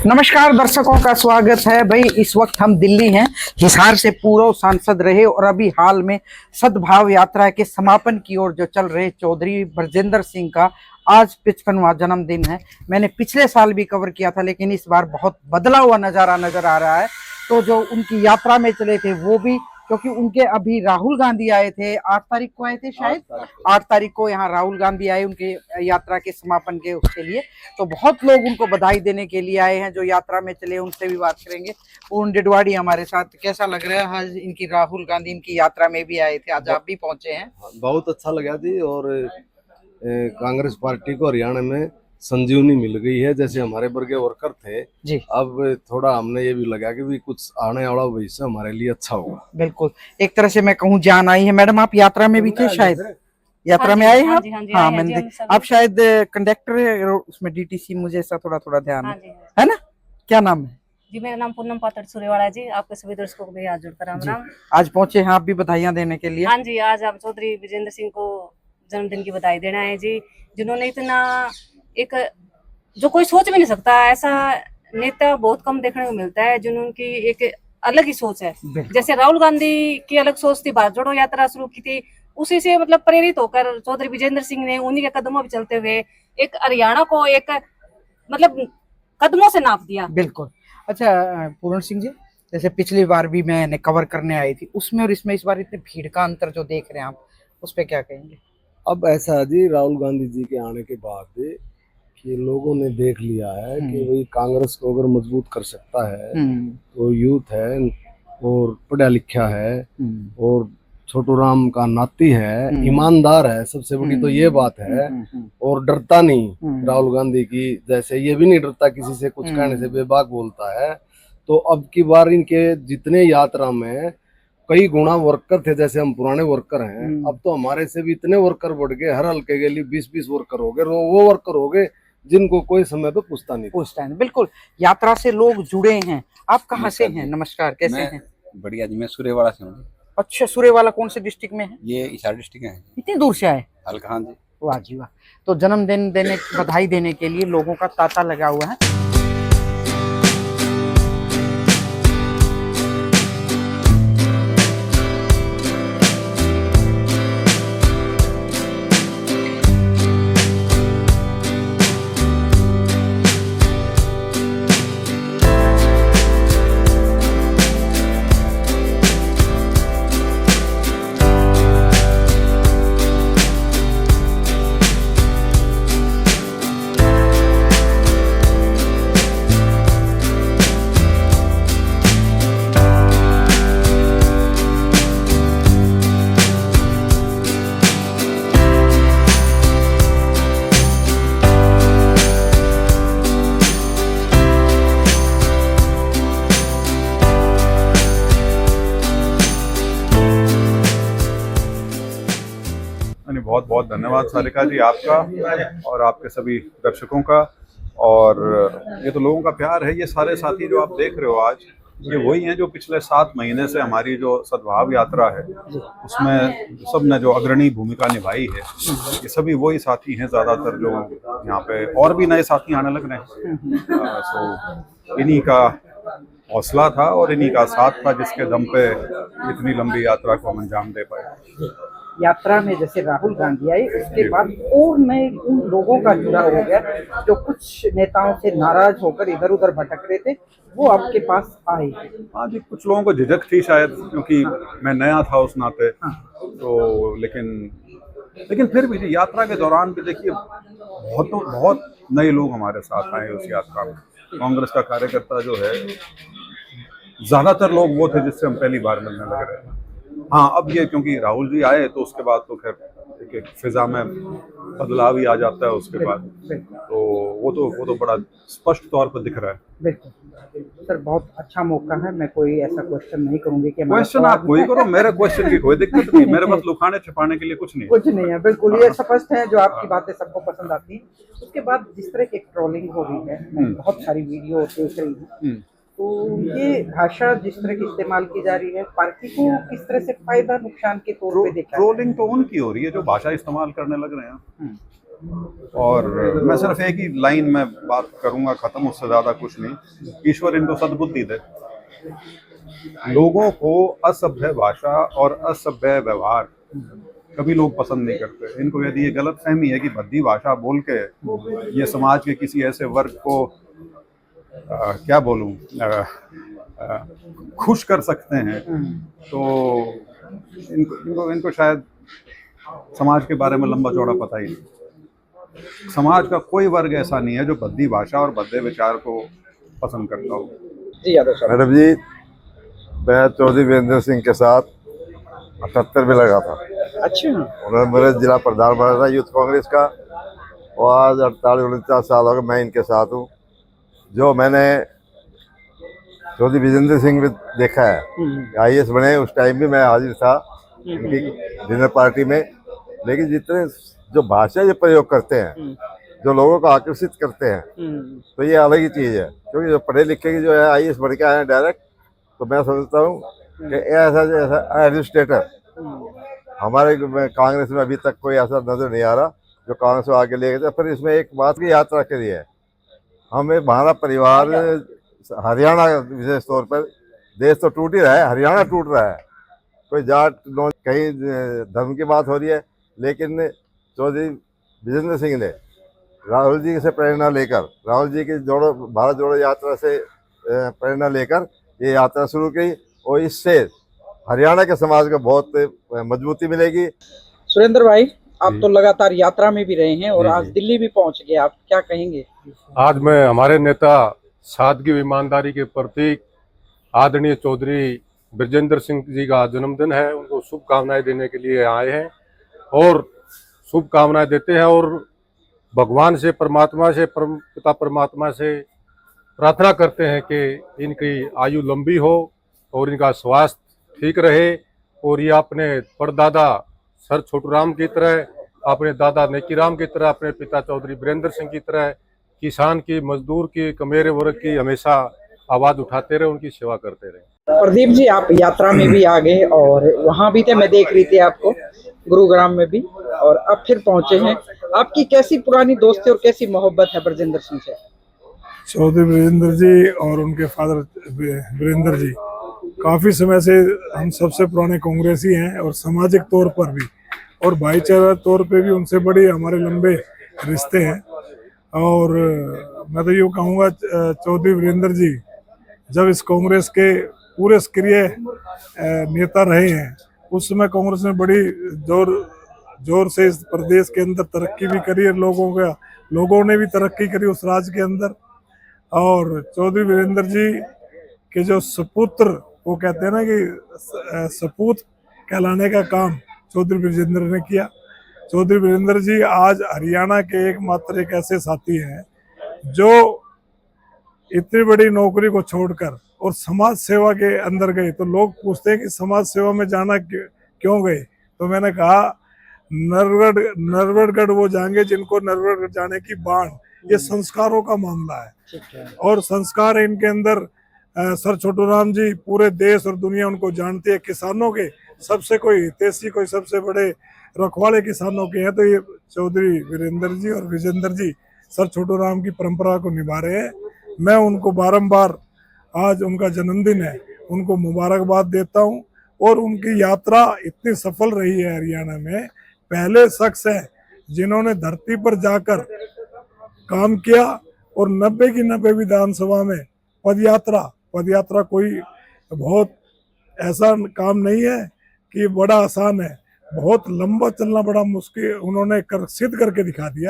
नमस्कार दर्शकों का स्वागत है। भाई इस वक्त हम दिल्ली हैं, हिसार से पूर्व सांसद रहे और अभी हाल में सद्भाव यात्रा के समापन की ओर जो चल रहे चौधरी ब्रजेंद्र सिंह का आज 55वां जन्मदिन है। मैंने पिछले साल भी कवर किया था, लेकिन इस बार बहुत बदला हुआ नजारा नजर आ रहा है। तो जो उनकी यात्रा में चले थे वो भी, क्योंकि उनके अभी राहुल गांधी आए थे, 8 तारीख को आए थे शायद, 8 तारीख को यहाँ राहुल गांधी आए उनके यात्रा के समापन के उसके लिए। तो बहुत लोग उनको बधाई देने के लिए आए हैं जो यात्रा में चले, उनसे भी बात करेंगे। पूर्ण डिडवाड़ी हमारे साथ। कैसा लग रहा है आज इनकी, राहुल गांधी इनकी यात्रा में भी आए थे, आज आप भी पहुंचे हैं? बहुत अच्छा लगा जी। और कांग्रेस पार्टी को हरियाणा में संजीवनी मिल गई है। जैसे हमारे वर्गीय वर्कर थे जी, अब थोड़ा हमने ये भी लगा कि भी कुछ आने वाला भविष्य हमारे लिए अच्छा होगा। बिल्कुल, एक तरह से मैं कहूँ जान आई है। मैडम आप यात्रा में भी थे शायद, यात्रा में आए हैं आप? हाँ, मैंने आप शायद कंडक्टर है उसमें, डीटीसी, मुझे ऐसा थोड़ा थोड़ा ध्यान है ना। क्या नाम है जी? मेरा नाम पूनम पात्र सूर्यवाड़ा जी। आपके सभी दर्शकों को भी हाथ जोड़कर राम राम। आज पहुंचे हैं आप भी बधाइयां देने के लिए? हाँ जी, आज आप चौधरी ब्रजेंद्र सिंह को जन्मदिन की बधाई देना है जी, जिन्होंने इतना एक जो कोई सोच भी नहीं सकता ऐसा नेता बहुत कम देखने को मिलता है, जिन्होंने एक अलग ही सोच है। जैसे राहुल गांधी की अलग सोच थी, भारत जोड़ो यात्रा शुरू की थी, उसी से मतलब प्रेरित होकर चौधरी ब्रजेंद्र सिंह ने उन्हीं के कदमों पर चलते हुए एक हरियाणा को एक मतलब कदमों से नाप दिया। बिल्कुल। अच्छा पूर्ण सिंह जी, जैसे पिछली बार भी मैंने कवर करने आई थी, उसमें और इसमें इस बार इतने भीड़ का अंतर जो देख रहे हैं आप, उस पर क्या कहेंगे? अब ऐसा है जी, राहुल गांधी जी के आने के बाद कि लोगों ने देख लिया है कि भाई कांग्रेस को अगर मजबूत कर सकता है तो यूथ है और पढ़ा लिखा है और छोटू राम का नाती है, ईमानदार है, सबसे बड़ी तो ये बात है। और डरता नहीं राहुल गांधी की, जैसे ये भी नहीं डरता किसी से कुछ कहने से, बेबाक बोलता है। तो अब की बार इनके जितने यात्रा में कई गुना वर्कर थे, जैसे हम पुराने वर्कर हैं, अब तो हमारे से भी इतने वर्कर बढ़ गए, हर हल्के के लिए 20-20 वर्कर हो गए। वो वर्कर हो गए जिनको कोई समय पे पूछता नहीं। बिल्कुल, यात्रा से लोग जुड़े हैं। आप कहाँ से हैं? नमस्कार, कैसे हैं? बढ़िया जी, मैं सूर्यवाड़ा से हूँ। अच्छा, सूर्यवाला कौन से डिस्ट्रिक्ट में है? ये हिसार डिस्ट्रिक्ट है। इतनी दूर से आए? हल्का, हाँ जी। वाह जी वाह। तो जन्मदिन देने, बधाई देने के लिए लोगों का तांता लगा हुआ है। बहुत बहुत धन्यवाद सारिका जी आपका और आपके सभी दर्शकों का। और ये तो लोगों का प्यार है। ये सारे साथी जो आप देख रहे हो आज, ये वही हैं जो पिछले 7 महीने से हमारी जो सद्भाव यात्रा है उसमें सब ने जो अग्रणी भूमिका निभाई है, ये सभी वही साथी हैं ज़्यादातर जो यहाँ पे, और भी नए साथी आने लग रहे हैं। तो इन्हीं का हौसला था और इन्हीं का साथ था जिसके दम पे इतनी लंबी यात्रा को हम अंजाम दे पाए। यात्रा में जैसे राहुल गांधी आए, उसके बाद और नए उन लोगों का जुड़ा हो गया जो कुछ नेताओं से नाराज होकर इधर उधर भटक रहे थे, वो आपके पास आए। हाँ जी, कुछ लोगों को झिझक थी शायद, क्योंकि मैं नया था उस नाते। तो लेकिन फिर भी जी यात्रा के दौरान भी देखिए बहुत नए लोग हमारे साथ आए उस यात्रा में। कांग्रेस का कार्यकर्ता जो है, ज्यादातर लोग वो थे जिससे हम पहली बार मिलने लग रहे हैं। हाँ, अब ये क्योंकि राहुल जी आए तो उसके बाद तो खैर एक फिजा में बदलाव ही आ जाता है उसके बाद। तो वो तो बड़ा स्पष्ट तौर पर दिख रहा है। बिल्कुल सर, बहुत अच्छा मौका है। मैं कोई ऐसा क्वेश्चन नहीं करूंगी कि क्वेश्चन आप कोई करो, मेरे क्वेश्चन की कोई दिक्कत नहीं। मेरे पास लुकाने छिपाने के लिए कुछ नहीं है। बिल्कुल, ये स्पष्ट है जो आपकी बातें सबको पसंद आती है। उसके बाद जिस तरह की ट्रोलिंग हो रही है, बहुत सारी वीडियो देख रही हूँ, तो ये भाषा जिस तरह की इस्तेमाल की जा रही है, पार्टी को किस तरह से फायदा नुकसान के तौर पे देखा? ट्रोलिंग तो उनकी हो रही है जो भाषा इस्तेमाल करने लग रहे हैं। और मैं सिर्फ एक ही लाइन में बात करूंगा, खत्म, उससे ज्यादा कुछ नहीं। ईश्वर इनको सद्बुद्धि दे। लोगों को असभ्य भाषा और असभ्य व्यवहार कभी लोग पसंद नहीं करते। इनको यदि ये गलत फहमी है कि भद्दी भाषा बोल के ये समाज के किसी ऐसे वर्ग को क्या बोलूं, खुश कर सकते हैं, तो इनको शायद समाज के बारे में लंबा चौड़ा पता ही नहीं। समाज का कोई वर्ग ऐसा नहीं है जो भद्दी भाषा और भद्दे विचार को पसंद करता हो। जी यादव साहब। मैडम जी, मैं चौधरी वीरेंद्र सिंह के साथ 78 में लगा था। अच्छा। उन्होंने मेरे जिला प्रधान बना था यूथ कांग्रेस का, और आज 48-49 साल हो गए मैं इनके साथ हूँ। जो मैंने चौधरी वीरेंद्र सिंह में देखा है, IAS बने उस टाइम भी मैं हाजिर था इनकी डिनर पार्टी में, लेकिन जितने जो भाषा ये प्रयोग करते हैं, जो लोगों को आकर्षित करते हैं, तो ये अलग ही चीज़ है। क्योंकि जो पढ़े लिखे की जो है IAS बन के आए हैं डायरेक्ट, तो मैं समझता हूँ कि ऐसा एडमिनिस्ट्रेटर हमारे कांग्रेस में अभी तक कोई ऐसा नजर नहीं आ रहा जो कांग्रेस को आगे ले गए। फिर इसमें एक बात की यात्रा करी है, हमें हमारा परिवार हरियाणा, विशेष तौर पर, देश तो टूट ही रहा है, हरियाणा टूट रहा है। कोई जाट कहीं धर्म की बात हो रही है, लेकिन चौधरी वीरेंद्र सिंह ने राहुल जी से प्रेरणा लेकर, राहुल जी की भारत जोड़ो यात्रा से प्रेरणा लेकर ये यात्रा शुरू की, और इससे हरियाणा के समाज को बहुत मजबूती मिलेगी। सुरेंद्र भाई, आप तो लगातार यात्रा में भी रहे हैं और आज दिल्ली भी पहुंच गए, आप क्या कहेंगे? आज मैं हमारे नेता सादगी ईमानदारी के प्रतीक आदरणीय चौधरी बृजेंद्र सिंह जी का जन्मदिन है, उनको शुभकामनाएं देने के लिए आए हैं और शुभकामनाएं देते हैं, और भगवान से, परमात्मा से, पिता परमात्मा से प्रार्थना करते हैं कि इनकी आयु लंबी हो और इनका स्वास्थ्य ठीक रहे, और ये अपने परदादा सर छोटूराम की तरह, अपने दादा नेकीराम की तरह, अपने पिता चौधरी वीरेंद्र सिंह की तरह किसान की, मजदूर की, कमेरे वर्ग की हमेशा आवाज उठाते रहे, उनकी सेवा करते रहे। प्रदीप जी, आप यात्रा में भी आ गए और वहाँ भी थे, मैं देख रही थी आपको गुरुग्राम में भी, और अब फिर पहुंचे हैं। आपकी कैसी पुरानी दोस्ती और कैसी मोहब्बत है बृजेंद्र सिंह से? चौधरी वीरेंद्र जी और उनके फादर वीरेंद्र जी काफ़ी समय से हम सबसे पुराने कांग्रेसी हैं, और सामाजिक तौर पर भी और भाईचारा तौर पे भी उनसे बड़ी हमारे लंबे रिश्ते हैं। और मैं तो यूँ कहूँगा, चौधरी वीरेंद्र जी जब इस कांग्रेस के पूरे सक्रिय नेता रहे हैं, उस समय कांग्रेस ने बड़ी जोर से इस प्रदेश के अंदर तरक्की भी करी है, लोगों ने भी तरक्की करी उस राज्य के अंदर। और चौधरी वीरेंद्र जी के जो सपुत्र, वो कहते हैं ना कि सपूत कहलाने का काम चौधरी बृजेंद्र ने किया। चौधरी वीरेंद्र जी आज हरियाणा के एकमात्र एक ऐसे साथी हैं जो इतनी बड़ी नौकरी को छोड़कर और समाज सेवा के अंदर गए। तो लोग पूछते हैं कि समाज सेवा में जाना क्यों गए, तो मैंने कहा नरवरगढ़ वो जाएंगे जिनको नरवरगढ़ जाने की बाण, ये संस्कारों का मामला है, और संस्कार है इनके अंदर। सर छोटूराम जी पूरे देश और दुनिया उनको जानती है, किसानों के सबसे कोई हितैषी, कोई सबसे बड़े रखवाले किसानों के हैं, तो ये चौधरी वीरेंद्र जी और विजेंद्र जी सर छोटूराम की परंपरा को निभा रहे हैं। मैं उनको बारंबार, आज उनका जन्मदिन है, उनको मुबारकबाद देता हूं। और उनकी यात्रा इतनी सफल रही है, हरियाणा में पहले शख्स है जिन्होंने धरती पर जाकर काम किया, और 90 की 90 विधानसभा में पदयात्रा कोई बहुत ऐसा काम नहीं है कि बड़ा आसान है, बहुत लंबा चलना बड़ा मुश्किल, उन्होंने सिद्ध करके दिखा दिया।